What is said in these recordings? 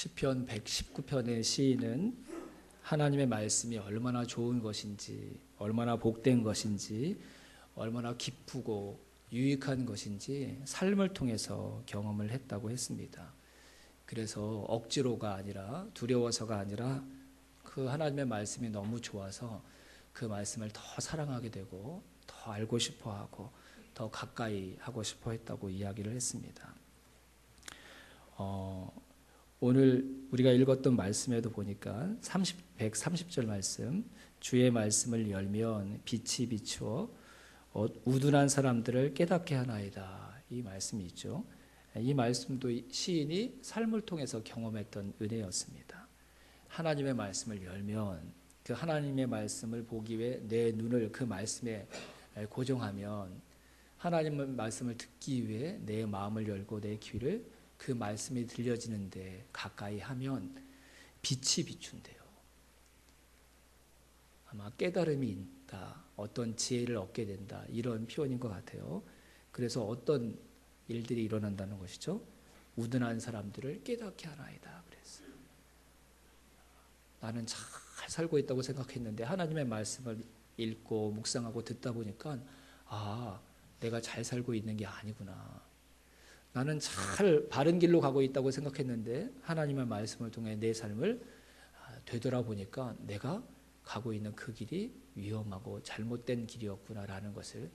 시편 119편의 시인은 하나님의 말씀이 얼마나 좋은 것인지, 얼마나 복된 것인지, 얼마나 기쁘고 유익한 것인지 삶을 통해서 경험을 했다고 했습니다. 그래서 억지로가 아니라, 두려워서가 아니라 그 하나님의 말씀이 너무 좋아서 그 말씀을 더 사랑하게 되고 더 알고 싶어하고 더 가까이 하고 싶어 했다고 이야기를 했습니다. 오늘 우리가 읽었던 말씀에도 보니까 130절 말씀, 주의 말씀을 열면 빛이 비추어 우둔한 사람들을 깨닫게 하나이다, 이 말씀이 있죠. 이 말씀도 시인이 삶을 통해서 경험했던 은혜였습니다. 하나님의 말씀을 열면, 그 하나님의 말씀을 보기 위해 내 눈을 그 말씀에 고정하면, 하나님의 말씀을 듣기 위해 내 마음을 열고 내 귀를 그 말씀이 들려지는데 가까이 하면 빛이 비춘대요. 아마 깨달음이 있다, 어떤 지혜를 얻게 된다, 이런 표현인 것 같아요. 그래서 어떤 일들이 일어난다는 것이죠. 우둔한 사람들을 깨닫게 하나이다 그랬어요. 나는 잘 살고 있다고 생각했는데 하나님의 말씀을 읽고 묵상하고 듣다 보니까 내가 잘 살고 있는 게 아니구나. 나는 잘 바른 길로 가고 있다고 생각했는데 하나님의 말씀을 통해 내 삶을 되돌아보니까 내가 가고 있는 그 길이 위험하고 잘못된 길이었구나라는 것을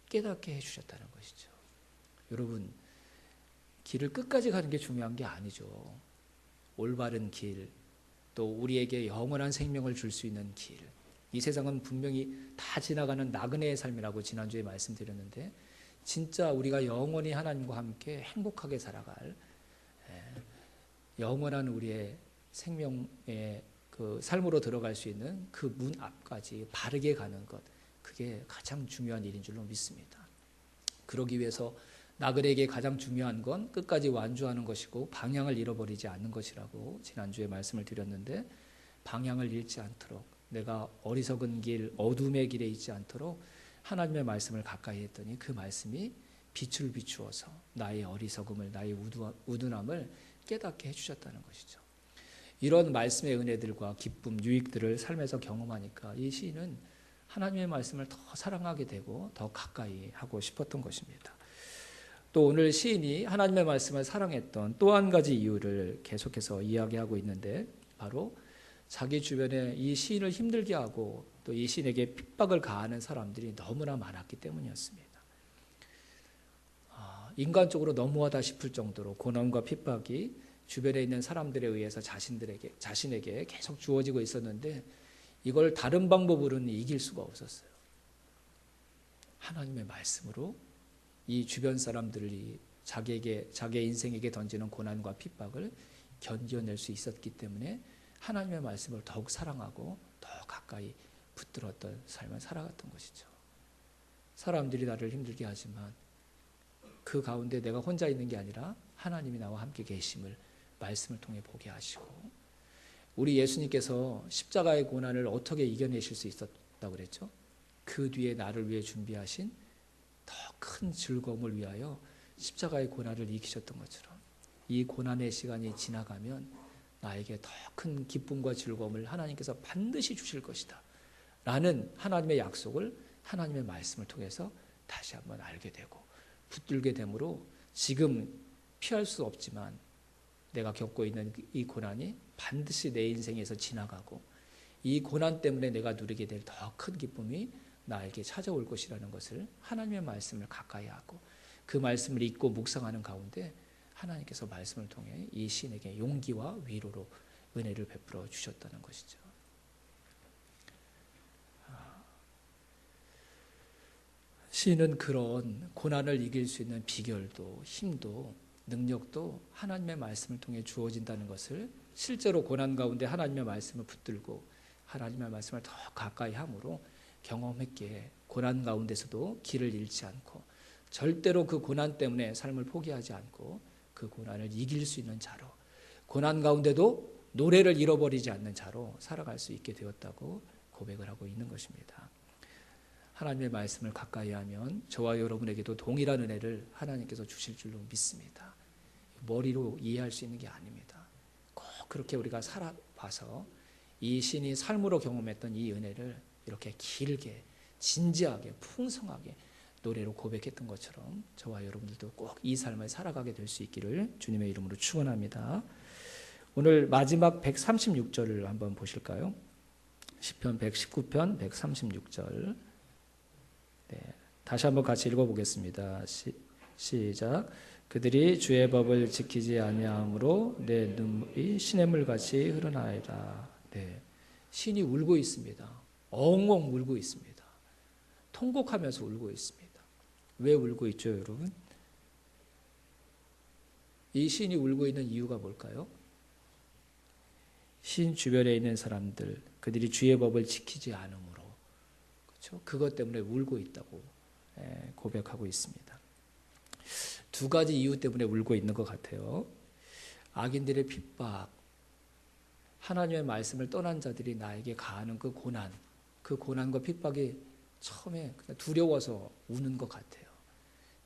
깨닫게 해주셨다는 것이죠. 여러분, 길을 끝까지 가는 게 중요한 게 아니죠. 올바른 길, 또 우리에게 영원한 생명을 줄 수 있는 길, 이 세상은 분명히 다 지나가는 나그네의 삶이라고 지난주에 말씀드렸는데, 진짜 우리가 영원히 하나님과 함께 행복하게 살아갈 영원한 우리의 생명의 그 삶으로 들어갈 수 있는 그 문 앞까지 바르게 가는 것, 그게 가장 중요한 일인 줄로 믿습니다. 그러기 위해서 나그네에게 가장 중요한 건 끝까지 완주하는 것이고 방향을 잃어버리지 않는 것이라고 지난주에 말씀을 드렸는데, 방향을 잃지 않도록, 내가 어리석은 길, 어둠의 길에 있지 않도록 하나님의 말씀을 가까이 했더니 그 말씀이 빛을 비추어서 나의 어리석음을, 나의 우둔함을 깨닫게 해주셨다는 것이죠. 이런 말씀의 은혜들과 기쁨, 유익들을 삶에서 경험하니까 이 시인은 하나님의 말씀을 더 사랑하게 되고 더 가까이 하고 싶었던 것입니다. 또 오늘 시인이 하나님의 말씀을 사랑했던 또 한 가지 이유를 계속해서 이야기하고 있는데, 바로 자기 주변에 이 시인을 힘들게 하고 또 이 시인에게 핍박을 가하는 사람들이 너무나 많았기 때문이었습니다. 인간적으로 너무하다 싶을 정도로 고난과 핍박이 주변에 있는 사람들에 의해서 자신에게 계속 주어지고 있었는데, 이걸 다른 방법으로는 이길 수가 없었어요. 하나님의 말씀으로 이 주변 사람들이 자기의 인생에게 던지는 고난과 핍박을 견뎌낼 수 있었기 때문에 하나님의 말씀을 더욱 사랑하고 더 가까이 붙들었던 삶을 살아갔던 것이죠. 사람들이 나를 힘들게 하지만 그 가운데 내가 혼자 있는 게 아니라 하나님이 나와 함께 계심을 말씀을 통해 보게 하시고, 우리 예수님께서 십자가의 고난을 어떻게 이겨내실 수 있었다고 그랬죠? 그 뒤에 나를 위해 준비하신 더 큰 즐거움을 위하여 십자가의 고난을 이기셨던 것처럼, 이 고난의 시간이 지나가면 나에게 더 큰 기쁨과 즐거움을 하나님께서 반드시 주실 것이다 라는 하나님의 약속을 하나님의 말씀을 통해서 다시 한번 알게 되고 붙들게 되므로, 지금 피할 수 없지만 내가 겪고 있는 이 고난이 반드시 내 인생에서 지나가고 이 고난 때문에 내가 누리게 될 더 큰 기쁨이 나에게 찾아올 것이라는 것을 하나님의 말씀을 가까이 하고 그 말씀을 읽고 묵상하는 가운데 하나님께서 말씀을 통해 이 시인에게 용기와 위로로 은혜를 베풀어 주셨다는 것이죠. 시인은 그런 고난을 이길 수 있는 비결도 힘도 능력도 하나님의 말씀을 통해 주어진다는 것을, 실제로 고난 가운데 하나님의 말씀을 붙들고 하나님의 말씀을 더 가까이 함으로 경험했기에 고난 가운데서도 길을 잃지 않고 절대로 그 고난 때문에 삶을 포기하지 않고 그 고난을 이길 수 있는 자로, 고난 가운데도 노래를 잃어버리지 않는 자로 살아갈 수 있게 되었다고 고백을 하고 있는 것입니다. 하나님의 말씀을 가까이 하면 저와 여러분에게도 동일한 은혜를 하나님께서 주실 줄로 믿습니다. 머리로 이해할 수 있는 게 아닙니다. 꼭 그렇게 우리가 살아봐서 이 시인이 삶으로 경험했던 이 은혜를 이렇게 길게 진지하게 풍성하게 노래로 고백했던 것처럼 저와 여러분들도 꼭 이 삶을 살아가게 될 수 있기를 주님의 이름으로 축원합니다. 오늘 마지막 136절을 한번 보실까요? 시편 119편 136절. 네, 다시 한번 같이 읽어보겠습니다. 시작. 그들이 주의 법을 지키지 아니함으로 내 눈물이 시냇물 같이 흐르나이다. 네, 시인이 울고 있습니다. 엉엉 울고 있습니다. 통곡하면서 울고 있습니다. 왜 울고 있죠, 여러분? 이 시인이 울고 있는 이유가 뭘까요? 시인 주변에 있는 사람들, 그들이 주의 법을 지키지 않으므로, 그렇죠? 그것 때문에 울고 있다고 고백하고 있습니다. 두 가지 이유 때문에 울고 있는 것 같아요. 악인들의 핍박, 하나님의 말씀을 떠난 자들이 나에게 가하는 그 고난과 핍박이 처음에 그냥 두려워서 우는 것 같아요.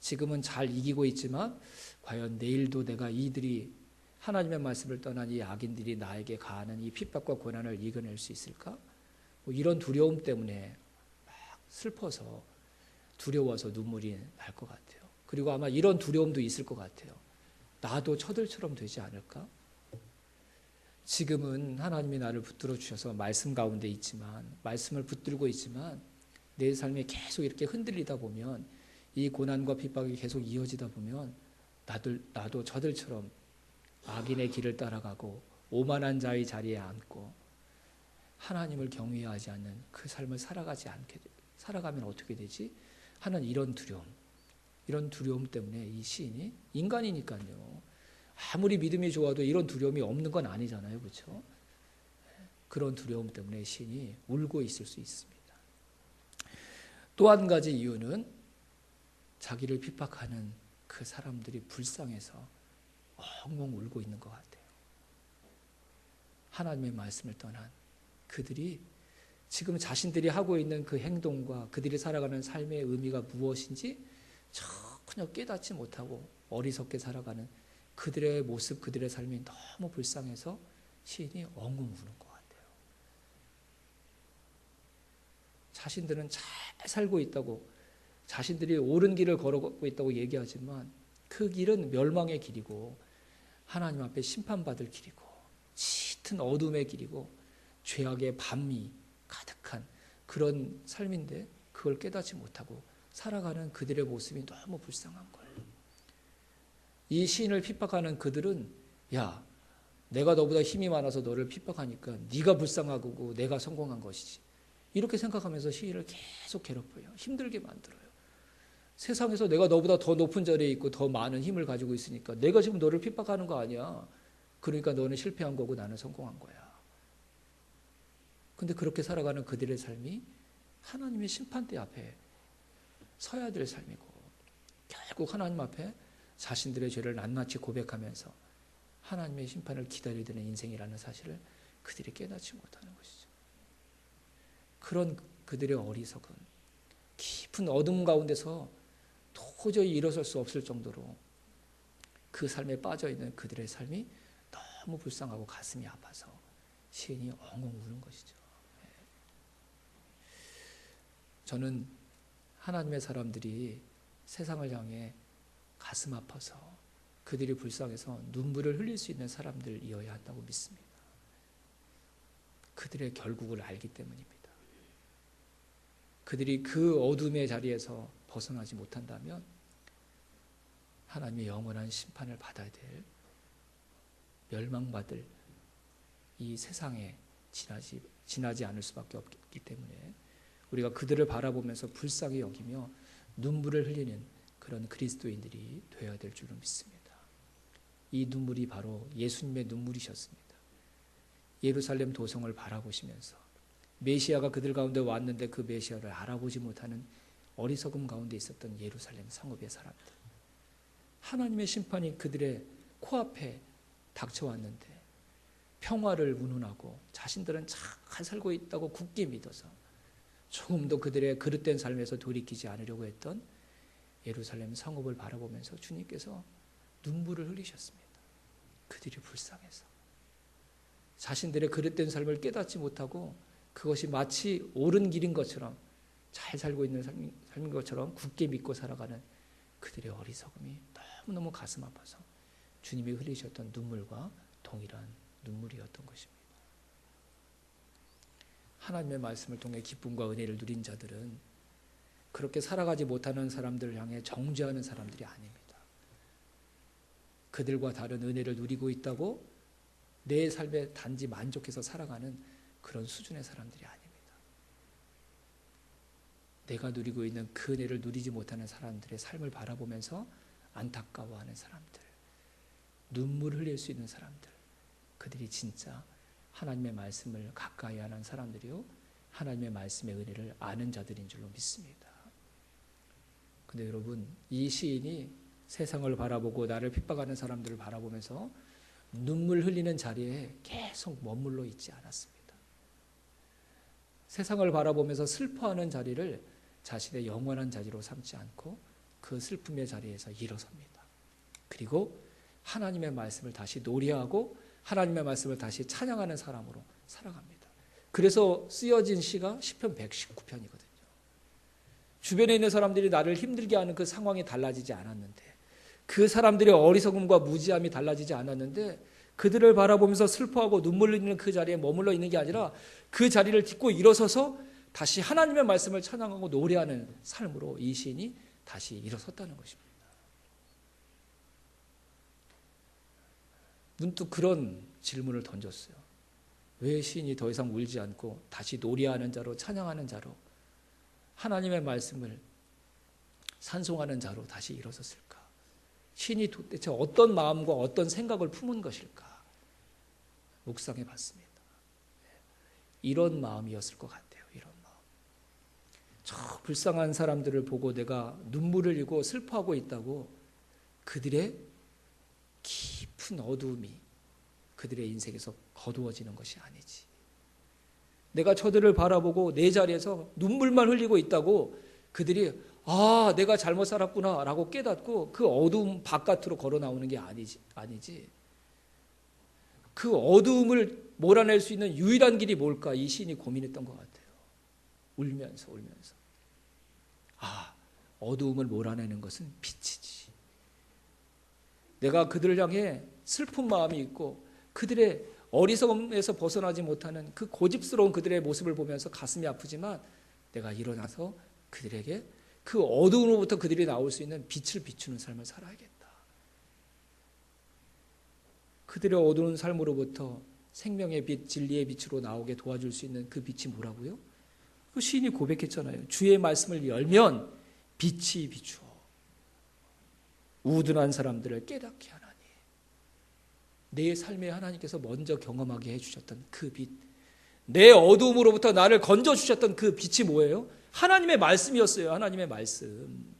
지금은 잘 이기고 있지만 과연 내일도 내가 이들이 하나님의 말씀을 떠난 이 악인들이 나에게 가하는 이 핍박과 고난을 이겨낼 수 있을까? 뭐 이런 두려움 때문에 막 슬퍼서 두려워서 눈물이 날 것 같아요. 그리고 아마 이런 두려움도 있을 것 같아요. 나도 저들처럼 되지 않을까? 지금은 하나님이 나를 붙들어 주셔서 말씀 가운데 있지만, 말씀을 붙들고 있지만 내 삶이 계속 이렇게 흔들리다 보면, 이 고난과 핍박이 계속 이어지다 보면 나도 저들처럼 악인의 길을 따라가고 오만한 자의 자리에 앉고 하나님을 경외하지 않는 그 삶을 살아가면 어떻게 되지? 하는 이런 두려움 때문에 이 시인이, 인간이니까요, 아무리 믿음이 좋아도 이런 두려움이 없는 건 아니잖아요, 그렇죠? 그런 두려움 때문에 시인이 울고 있을 수 있습니다. 또 한 가지 이유는 자기를 핍박하는 그 사람들이 불쌍해서 엉엉 울고 있는 것 같아요. 하나님의 말씀을 떠난 그들이 지금 자신들이 하고 있는 그 행동과 그들이 살아가는 삶의 의미가 무엇인지 전혀 깨닫지 못하고 어리석게 살아가는 그들의 모습, 그들의 삶이 너무 불쌍해서 시인이 엉엉 우는 것 같아요. 자신들은 잘 살고 있다고, 자신들이 옳은 길을 걸어가고 있다고 얘기하지만 그 길은 멸망의 길이고 하나님 앞에 심판받을 길이고 짙은 어둠의 길이고 죄악의 밤이 가득한 그런 삶인데, 그걸 깨닫지 못하고 살아가는 그들의 모습이 너무 불쌍한 거예요. 이 시인을 핍박하는 그들은, 야, 내가 너보다 힘이 많아서 너를 핍박하니까 네가 불쌍하고 내가 성공한 것이지, 이렇게 생각하면서 시인을 계속 괴롭혀요. 힘들게 만들어요. 세상에서 내가 너보다 더 높은 자리에 있고 더 많은 힘을 가지고 있으니까 내가 지금 너를 핍박하는 거 아니야. 그러니까 너는 실패한 거고 나는 성공한 거야. 근데 그렇게 살아가는 그들의 삶이 하나님의 심판대 앞에 서야 될 삶이고, 결국 하나님 앞에 자신들의 죄를 낱낱이 고백하면서 하나님의 심판을 기다리는 인생이라는 사실을 그들이 깨닫지 못하는 것이죠. 그런 그들의 어리석음, 깊은 어둠 가운데서 도저히 일어설 수 없을 정도로 그 삶에 빠져있는 그들의 삶이 너무 불쌍하고 가슴이 아파서 시인이 엉엉 우는 것이죠. 저는 하나님의 사람들이 세상을 향해 가슴 아파서 그들이 불쌍해서 눈물을 흘릴 수 있는 사람들이어야 한다고 믿습니다. 그들의 결국을 알기 때문입니다. 그들이 그 어둠의 자리에서 벗어나지 못한다면 하나님의 영원한 심판을 받아야 될, 멸망받을 이 세상에 지나지 않을 수밖에 없기 때문에 우리가 그들을 바라보면서 불쌍히 여기며 눈물을 흘리는 그런 그리스도인들이 되어야 될 줄로 믿습니다. 이 눈물이 바로 예수님의 눈물이셨습니다. 예루살렘 도성을 바라보시면서 메시아가 그들 가운데 왔는데 그 메시아를 알아보지 못하는 어리석음 가운데 있었던 예루살렘 성읍의 사람들, 하나님의 심판이 그들의 코앞에 닥쳐왔는데 평화를 운운하고 자신들은 잘 살고 있다고 굳게 믿어서 조금도 그들의 그릇된 삶에서 돌이키지 않으려고 했던 예루살렘 성읍을 바라보면서 주님께서 눈물을 흘리셨습니다. 그들이 불쌍해서. 자신들의 그릇된 삶을 깨닫지 못하고 그것이 마치 옳은 길인 것처럼 잘 살고 있는 삶인 것처럼 굳게 믿고 살아가는 그들의 어리석음이 너무너무 가슴 아파서 주님이 흘리셨던 눈물과 동일한 눈물이었던 것입니다. 하나님의 말씀을 통해 기쁨과 은혜를 누린 자들은 그렇게 살아가지 못하는 사람들을 향해 정죄하는 사람들이 아닙니다. 그들과 다른 은혜를 누리고 있다고 내 삶에 단지 만족해서 살아가는 그런 수준의 사람들이 아닙니다. 내가 누리고 있는 그 은혜를 누리지 못하는 사람들의 삶을 바라보면서 안타까워하는 사람들, 눈물 흘릴 수 있는 사람들, 그들이 진짜 하나님의 말씀을 가까이 하는 사람들이요, 하나님의 말씀의 은혜를 아는 자들인 줄로 믿습니다. 근데 여러분, 이 시인이 세상을 바라보고 나를 핍박하는 사람들을 바라보면서 눈물 흘리는 자리에 계속 머물러 있지 않았습니다. 세상을 바라보면서 슬퍼하는 자리를 자신의 영원한 자리로 삼지 않고 그 슬픔의 자리에서 일어섭니다. 그리고 하나님의 말씀을 다시 노래하고 하나님의 말씀을 다시 찬양하는 사람으로 살아갑니다. 그래서 쓰여진 시가 시편 119편이거든요. 주변에 있는 사람들이 나를 힘들게 하는 그 상황이 달라지지 않았는데, 그 사람들의 어리석음과 무지함이 달라지지 않았는데, 그들을 바라보면서 슬퍼하고 눈물 흘리는 그 자리에 머물러 있는 게 아니라 그 자리를 딛고 일어서서 다시 하나님의 말씀을 찬양하고 노래하는 삶으로 이 시인이 다시 일어섰다는 것입니다. 문득 그런 질문을 던졌어요. 왜 시인이 더 이상 울지 않고 다시 노래하는 자로, 찬양하는 자로, 하나님의 말씀을 찬송하는 자로 다시 일어섰을까? 시인이 도대체 어떤 마음과 어떤 생각을 품은 것일까? 묵상해 봤습니다. 이런 마음이었을 것 같아요. 이런 마음. 저 불쌍한 사람들을 보고 내가 눈물을 흘리고 슬퍼하고 있다고 그들의 깊은 어두움이 그들의 인생에서 거두어지는 것이 아니지. 내가 저들을 바라보고 내 자리에서 눈물만 흘리고 있다고 그들이 내가 잘못 살았구나 라고 깨닫고 그 어두움 바깥으로 걸어 나오는 게 아니지. 그 어두움을 몰아낼 수 있는 유일한 길이 뭘까? 이 시인이 고민했던 것 같아요. 울면서. 어두움을 몰아내는 것은 빛이지. 내가 그들을 향해 슬픈 마음이 있고 그들의 어리석음에서 벗어나지 못하는 그 고집스러운 그들의 모습을 보면서 가슴이 아프지만 내가 일어나서 그들에게 그 어두움으로부터 그들이 나올 수 있는 빛을 비추는 삶을 살아야겠다. 그들의 어두운 삶으로부터 생명의 빛, 진리의 빛으로 나오게 도와줄 수 있는 그 빛이 뭐라고요? 그 시인이 고백했잖아요. 주의 말씀을 열면 빛이 비추어 우둔한 사람들을 깨닫게 하나니. 내 삶에 하나님께서 먼저 경험하게 해주셨던 그 빛, 내 어두움으로부터 나를 건져주셨던 그 빛이 뭐예요? 하나님의 말씀이었어요. 하나님의 말씀.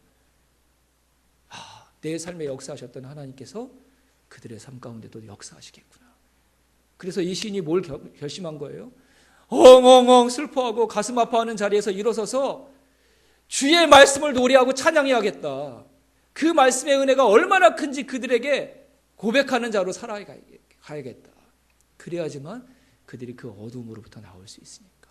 내 삶에 역사하셨던 하나님께서 그들의 삶 가운데도 역사하시겠구나. 그래서 이 시인이 뭘 결심한 거예요? 엉엉엉 슬퍼하고 가슴 아파하는 자리에서 일어서서 주의 말씀을 노래하고 찬양해야겠다. 그 말씀의 은혜가 얼마나 큰지 그들에게 고백하는 자로 살아가야겠다. 그래야지만 그들이 그 어둠으로부터 나올 수 있으니까.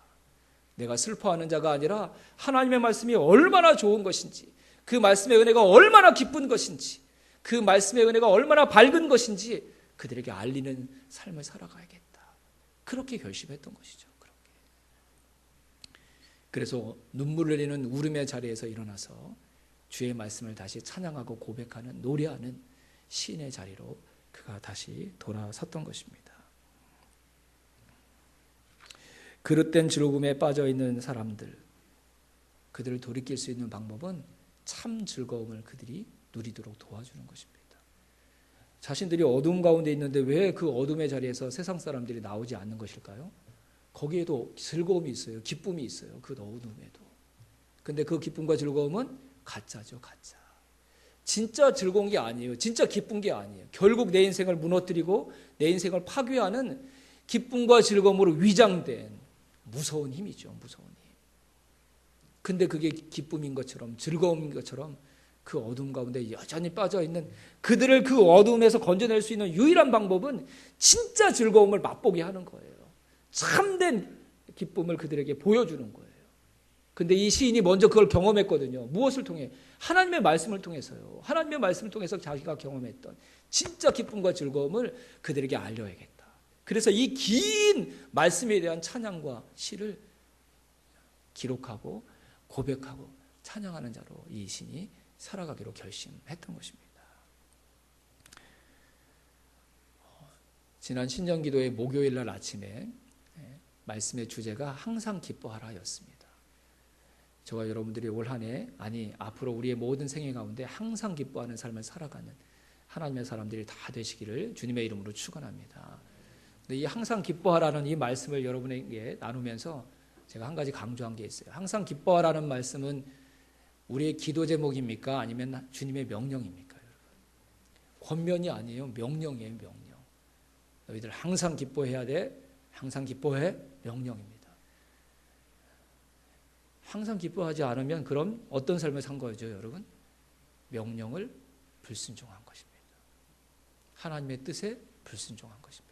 내가 슬퍼하는 자가 아니라 하나님의 말씀이 얼마나 좋은 것인지, 그 말씀의 은혜가 얼마나 기쁜 것인지, 그 말씀의 은혜가 얼마나 밝은 것인지 그들에게 알리는 삶을 살아가야겠다. 그렇게 결심했던 것이죠. 그렇게. 그래서 눈물을 흘리는 울음의 자리에서 일어나서 주의 말씀을 다시 찬양하고 고백하는, 노래하는 시인의 자리로 그가 다시 돌아섰던 것입니다. 그릇된 즐거움에 빠져있는 사람들, 그들을 돌이킬 수 있는 방법은 참 즐거움을 그들이 누리도록 도와주는 것입니다. 자신들이 어둠 가운데 있는데 왜 그 어둠의 자리에서 세상 사람들이 나오지 않는 것일까요? 거기에도 즐거움이 있어요. 기쁨이 있어요. 그 어둠에도. 근데 그 기쁨과 즐거움은 가짜죠. 가짜. 진짜 즐거운 게 아니에요. 진짜 기쁜 게 아니에요. 결국 내 인생을 무너뜨리고 내 인생을 파괴하는 기쁨과 즐거움으로 위장된 무서운 힘이죠. 무서운 힘. 근데 그게 기쁨인 것처럼, 즐거움인 것처럼 그 어둠 가운데 여전히 빠져있는 그들을 그 어둠에서 건져낼 수 있는 유일한 방법은 진짜 즐거움을 맛보게 하는 거예요. 참된 기쁨을 그들에게 보여주는 거예요. 근데 이 시인이 먼저 그걸 경험했거든요. 무엇을 통해? 하나님의 말씀을 통해서요. 하나님의 말씀을 통해서 자기가 경험했던 진짜 기쁨과 즐거움을 그들에게 알려야겠다. 그래서 이 긴 말씀에 대한 찬양과 시를 기록하고 고백하고 찬양하는 자로 이 시인이 살아가기로 결심했던 것입니다. 지난 신년기도의 목요일 날 아침에 말씀의 주제가 항상 기뻐하라였습니다. 저와 여러분들이 올 한 해, 아니 앞으로 우리의 모든 생애 가운데 항상 기뻐하는 삶을 살아가는 하나님의 사람들이 다 되시기를 주님의 이름으로 축원합니다. 근데 이 항상 기뻐하라는 이 말씀을 여러분에게 나누면서 제가 한 가지 강조한 게 있어요. 항상 기뻐하라는 말씀은 우리의 기도 제목입니까? 아니면 주님의 명령입니까? 권면이 아니에요. 명령이에요. 명령. 너희들 항상 기뻐해야 돼. 항상 기뻐해. 명령입니다. 항상 기뻐하지 않으면 그럼 어떤 삶을 산 거죠, 여러분? 명령을 불순종한 것입니다. 하나님의 뜻에 불순종한 것입니다.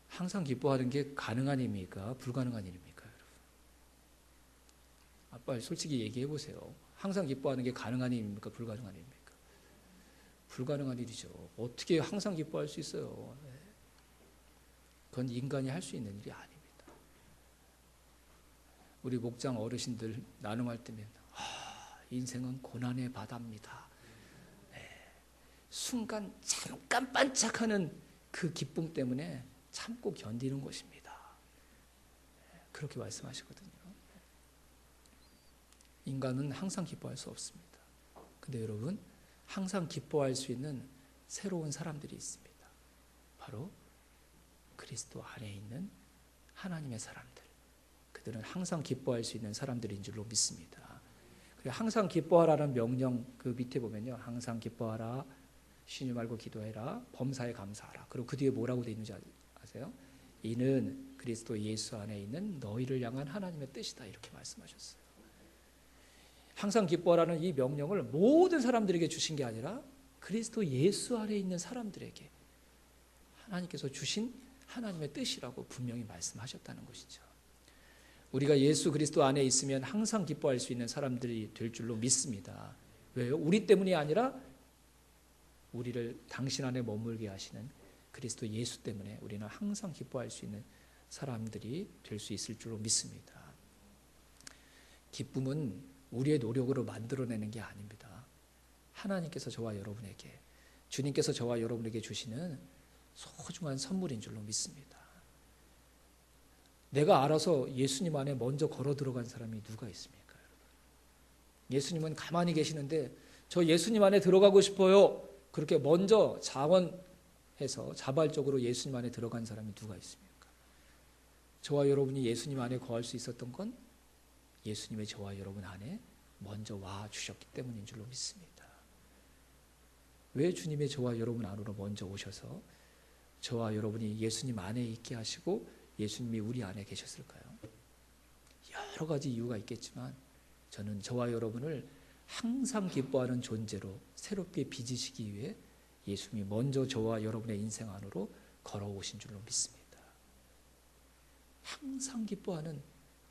항상 기뻐하는 게 가능한 일입니까? 불가능한 일입니까? 여러분? 빨리 솔직히 얘기해 보세요. 항상 기뻐하는 게 가능한 일입니까? 불가능한 일입니까? 불가능한 일이죠. 어떻게 항상 기뻐할 수 있어요? 그건 인간이 할 수 있는 일이 아닙니다. 우리 목장 어르신들 나눔할 때면 인생은 고난의 바다입니다. 순간 잠깐 반짝하는 그 기쁨 때문에 참고 견디는 것입니다. 그렇게 말씀하시거든요. 인간은 항상 기뻐할 수 없습니다. 근데 여러분, 항상 기뻐할 수 있는 새로운 사람들이 있습니다. 바로 그리스도 안에 있는 하나님의 사람들. 그들은 항상 기뻐할 수 있는 사람들인 줄로 믿습니다. 그리고 항상 기뻐하라는 명령 그 밑에 보면요. 항상 기뻐하라, 쉬지 말고 기도해라, 범사에 감사하라. 그리고 그 뒤에 뭐라고 되어 있는지 아세요? 이는 그리스도 예수 안에 있는 너희를 향한 하나님의 뜻이다. 이렇게 말씀하셨어요. 항상 기뻐하라는 이 명령을 모든 사람들에게 주신 게 아니라 그리스도 예수 안에 있는 사람들에게 하나님께서 주신 하나님의 뜻이라고 분명히 말씀하셨다는 것이죠. 우리가 예수 그리스도 안에 있으면 항상 기뻐할 수 있는 사람들이 될 줄로 믿습니다. 왜요? 우리 때문이 아니라 우리를 당신 안에 머물게 하시는 그리스도 예수 때문에 우리는 항상 기뻐할 수 있는 사람들이 될 수 있을 줄로 믿습니다. 기쁨은 우리의 노력으로 만들어내는 게 아닙니다. 하나님께서 저와 여러분에게, 주님께서 저와 여러분에게 주시는 소중한 선물인 줄로 믿습니다. 내가 알아서 예수님 안에 먼저 걸어 들어간 사람이 누가 있습니까? 예수님은 가만히 계시는데 저 예수님 안에 들어가고 싶어요. 그렇게 먼저 자원해서 자발적으로 예수님 안에 들어간 사람이 누가 있습니까? 저와 여러분이 예수님 안에 거할 수 있었던 건 예수님의 저와 여러분 안에 먼저 와 주셨기 때문인 줄로 믿습니다. 왜 주님의 저와 여러분 안으로 먼저 오셔서 저와 여러분이 예수님 안에 있게 하시고 예수님이 우리 안에 계셨을까요? 여러 가지 이유가 있겠지만 저는 저와 여러분을 항상 기뻐하는 존재로 새롭게 빚으시기 위해 예수님이 먼저 저와 여러분의 인생 안으로 걸어오신 줄로 믿습니다. 항상 기뻐하는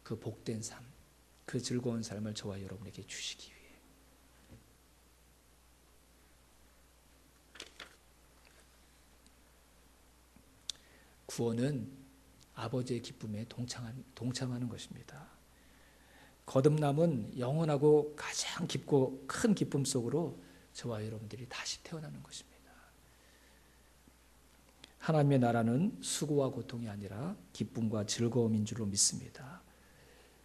그 복된 삶, 그 즐거운 삶을 저와 여러분에게 주시기 위해. 구원은 아버지의 기쁨에 동참하는 것입니다. 거듭남은 영원하고 가장 깊고 큰 기쁨 속으로 저와 여러분들이 다시 태어나는 것입니다. 하나님의 나라는 수고와 고통이 아니라 기쁨과 즐거움인 줄로 믿습니다.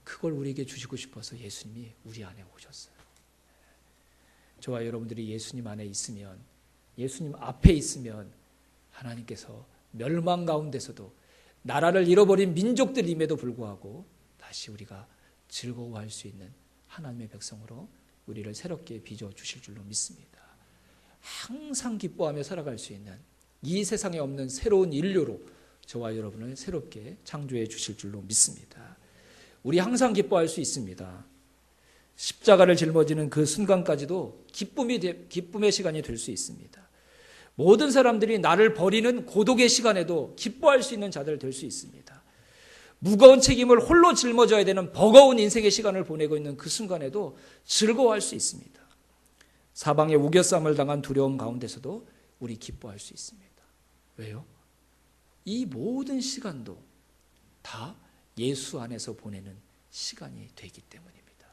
그걸 우리에게 주시고 싶어서 예수님이 우리 안에 오셨어요. 저와 여러분들이 예수님 안에 있으면, 예수님 앞에 있으면 하나님께서 멸망 가운데서도 나라를 잃어버린 민족들임에도 불구하고 다시 우리가 즐거워할 수 있는 하나님의 백성으로 우리를 새롭게 빚어주실 줄로 믿습니다. 항상 기뻐하며 살아갈 수 있는 이 세상에 없는 새로운 인류로 저와 여러분을 새롭게 창조해 주실 줄로 믿습니다. 우리 항상 기뻐할 수 있습니다. 십자가를 짊어지는 그 순간까지도 기쁨의 시간이 될 수 있습니다. 모든 사람들이 나를 버리는 고독의 시간에도 기뻐할 수 있는 자들 될 수 있습니다. 무거운 책임을 홀로 짊어져야 되는 버거운 인생의 시간을 보내고 있는 그 순간에도 즐거워할 수 있습니다. 사방에 우겨쌈을 당한 두려움 가운데서도 우리 기뻐할 수 있습니다. 왜요? 이 모든 시간도 다 예수 안에서 보내는 시간이 되기 때문입니다.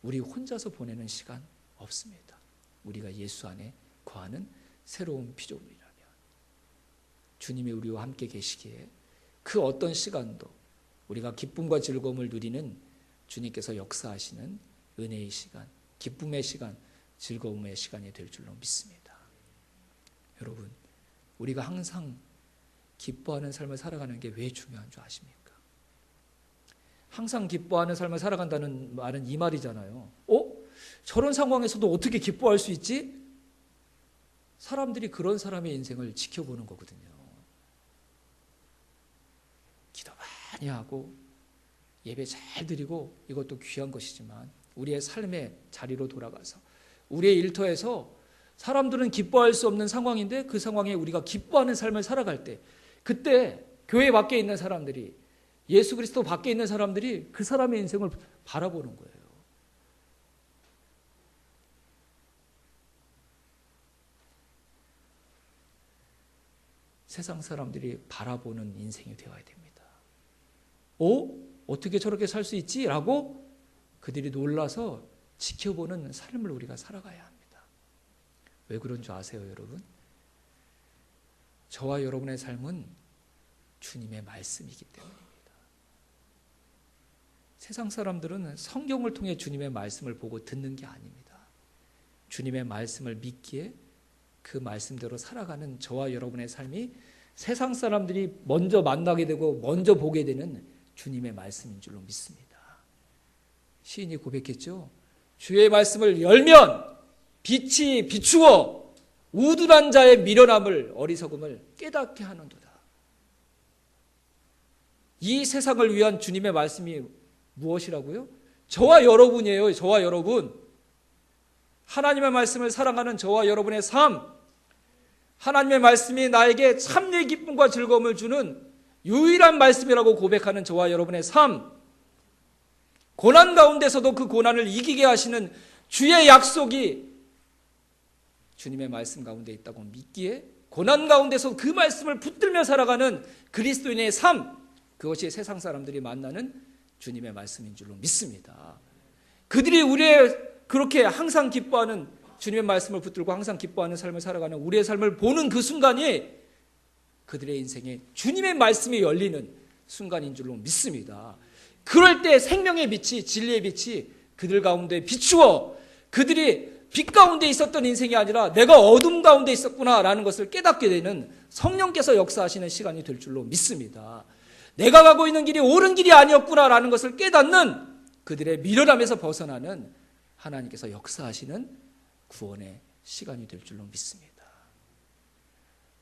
우리 혼자서 보내는 시간 없습니다. 우리가 예수 안에 거하는 새로운 피조물이라면 주님이 우리와 함께 계시기에 그 어떤 시간도 우리가 기쁨과 즐거움을 누리는 주님께서 역사하시는 은혜의 시간, 기쁨의 시간, 즐거움의 시간이 될 줄로 믿습니다. 여러분, 우리가 항상 기뻐하는 삶을 살아가는 게 왜 중요한 줄 아십니까? 항상 기뻐하는 삶을 살아간다는 말은 이 말이잖아요. 저런 상황에서도 어떻게 기뻐할 수 있지? 사람들이 그런 사람의 인생을 지켜보는 거거든요. 기도 많이 하고 예배 잘 드리고 이것도 귀한 것이지만 우리의 삶의 자리로 돌아가서 우리의 일터에서 사람들은 기뻐할 수 없는 상황인데 그 상황에 우리가 기뻐하는 삶을 살아갈 때 그때 교회 밖에 있는 사람들이 예수 그리스도 밖에 있는 사람들이 그 사람의 인생을 바라보는 거예요. 세상 사람들이 바라보는 인생이 되어야 됩니다. 어떻게 저렇게 살 수 있지? 라고 그들이 놀라서 지켜보는 삶을 우리가 살아가야 합니다. 왜 그런 줄 아세요, 여러분? 저와 여러분의 삶은 주님의 말씀이기 때문입니다. 세상 사람들은 성경을 통해 주님의 말씀을 보고 듣는 게 아닙니다. 주님의 말씀을 믿기에 그 말씀대로 살아가는 저와 여러분의 삶이 세상 사람들이 먼저 만나게 되고 먼저 보게 되는 주님의 말씀인 줄로 믿습니다. 시인이 고백했죠. 주의 말씀을 열면 빛이 비추어 우둔한 자의 미련함을 어리석음을 깨닫게 하는도다. 이 세상을 위한 주님의 말씀이 무엇이라고요? 저와 여러분이에요. 저와 여러분. 하나님의 말씀을 사랑하는 저와 여러분의 삶, 하나님의 말씀이 나에게 참된 기쁨과 즐거움을 주는 유일한 말씀이라고 고백하는 저와 여러분의 삶, 고난 가운데서도 그 고난을 이기게 하시는 주의 약속이 주님의 말씀 가운데 있다고 믿기에 고난 가운데서 그 말씀을 붙들며 살아가는 그리스도인의 삶, 그것이 세상 사람들이 만나는 주님의 말씀인 줄로 믿습니다. 그들이 우리의 그렇게 항상 기뻐하는 주님의 말씀을 붙들고 항상 기뻐하는 삶을 살아가는 우리의 삶을 보는 그 순간이 그들의 인생에 주님의 말씀이 열리는 순간인 줄로 믿습니다. 그럴 때 생명의 빛이, 진리의 빛이 그들 가운데 비추어 그들이 빛 가운데 있었던 인생이 아니라 내가 어둠 가운데 있었구나라는 것을 깨닫게 되는 성령께서 역사하시는 시간이 될 줄로 믿습니다. 내가 가고 있는 길이 옳은 길이 아니었구나라는 것을 깨닫는 그들의 미련함에서 벗어나는 하나님께서 역사하시는 구원의 시간이 될 줄로 믿습니다.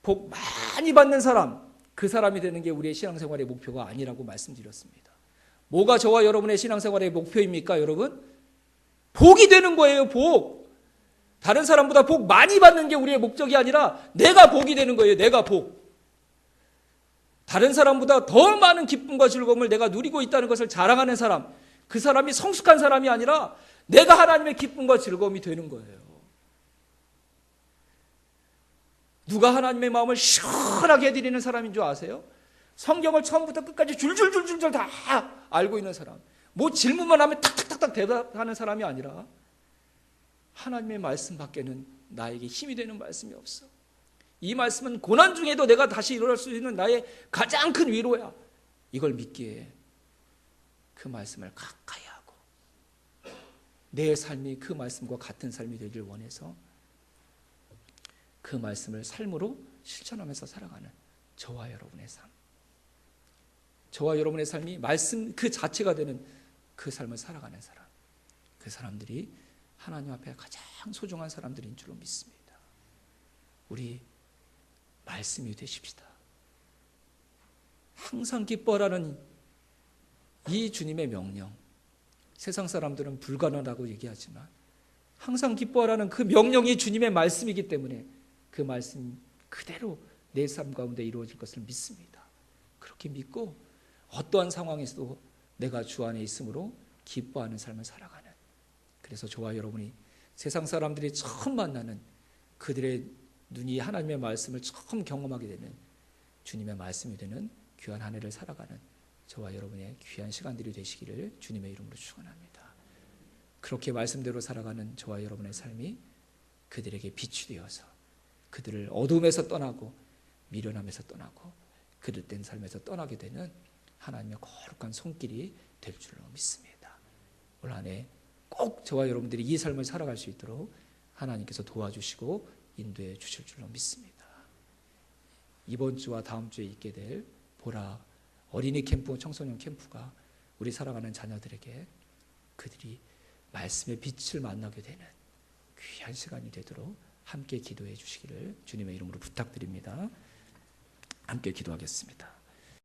복 많이 받는 사람, 그 사람이 되는 게 우리의 신앙생활의 목표가 아니라고 말씀드렸습니다. 뭐가 저와 여러분의 신앙생활의 목표입니까, 여러분? 복이 되는 거예요, 복. 다른 사람보다 복 많이 받는 게 우리의 목적이 아니라 내가 복이 되는 거예요, 내가 복. 다른 사람보다 더 많은 기쁨과 즐거움을 내가 누리고 있다는 것을 자랑하는 사람, 그 사람이 성숙한 사람이 아니라 내가 하나님의 기쁨과 즐거움이 되는 거예요. 누가 하나님의 마음을 시원하게 해드리는 사람인 줄 아세요? 성경을 처음부터 끝까지 줄줄줄줄 다 알고 있는 사람. 뭐 질문만 하면 탁탁탁탁 대답하는 사람이 아니라 하나님의 말씀 밖에는 나에게 힘이 되는 말씀이 없어. 이 말씀은 고난 중에도 내가 다시 일어날 수 있는 나의 가장 큰 위로야. 이걸 믿기에 그 말씀을 가까이 하고 내 삶이 그 말씀과 같은 삶이 되길 원해서 그 말씀을 삶으로 실천하면서 살아가는 저와 여러분의 삶, 저와 여러분의 삶이 말씀 그 자체가 되는 그 삶을 살아가는 사람, 그 사람들이 하나님 앞에 가장 소중한 사람들인 줄로 믿습니다. 우리 말씀이 되십시다. 항상 기뻐하라는 이 주님의 명령, 세상 사람들은 불가능하다고 얘기하지만 항상 기뻐하라는 그 명령이 주님의 말씀이기 때문에 그 말씀 그대로 내 삶 가운데 이루어질 것을 믿습니다. 그렇게 믿고 어떠한 상황에서도 내가 주 안에 있으므로 기뻐하는 삶을 살아가는, 그래서 저와 여러분이 세상 사람들이 처음 만나는, 그들의 눈이 하나님의 말씀을 처음 경험하게 되는 주님의 말씀이 되는 귀한 한 해를 살아가는 저와 여러분의 귀한 시간들이 되시기를 주님의 이름으로 축원합니다. 그렇게 말씀대로 살아가는 저와 여러분의 삶이 그들에게 빛이 되어서 그들을 어둠에서 떠나고 미련함에서 떠나고 그릇된 삶에서 떠나게 되는 하나님의 거룩한 손길이 될 줄로 믿습니다. 올 한 해 꼭 저와 여러분들이 이 삶을 살아갈 수 있도록 하나님께서 도와주시고 인도해 주실 줄로 믿습니다. 이번 주와 다음 주에 있게 될 보라 어린이 캠프, 청소년 캠프가 우리 살아가는 자녀들에게 그들이 말씀의 빛을 만나게 되는 귀한 시간이 되도록 함께 기도해 주시기를 주님의 이름으로 부탁드립니다. 함께 기도하겠습니다.